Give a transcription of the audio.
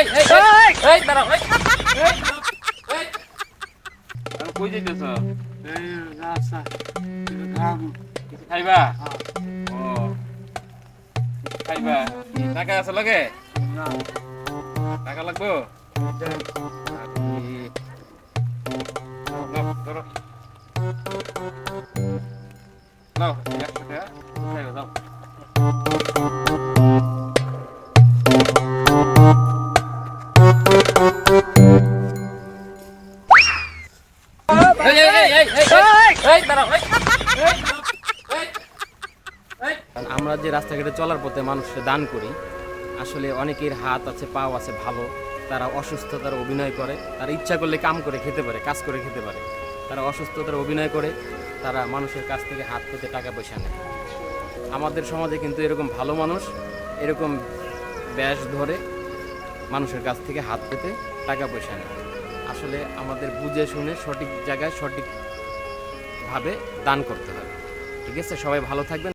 এই দাঁড়াও এই কই যাইতেছ? কিছু খাইবা? ও খাইবা? টাকা আছে লগে? টাকা লাগবো? নাও ধরো নাও 100 টাকা খাইবা দাও। আমরা যে রাস্তাঘাটে চলার পথে মানুষকে দান করি, আসলে অনেকের হাত আছে, পাও আছে ভালো, তারা অসুস্থতার অভিনয় করে, তারা ইচ্ছা করলে কাম করে খেতে পারে, কাজ করে খেতে পারে, তারা অসুস্থতার অভিনয় করে, তারা মানুষের কাছ থেকে হাত পেতে টাকা পয়সা নেয়। আমাদের সমাজে কিন্তু এরকম ভালো মানুষ এরকম ব্যাস ধরে মানুষের কাছ থেকে হাত পেতে টাকা পয়সা নেয়। আসলে আমাদের বুঝে শুনে সঠিক জায়গায় সঠিকভাবে দান করতে হবে। ঠিক আছে, সবাই ভালো থাকবেন।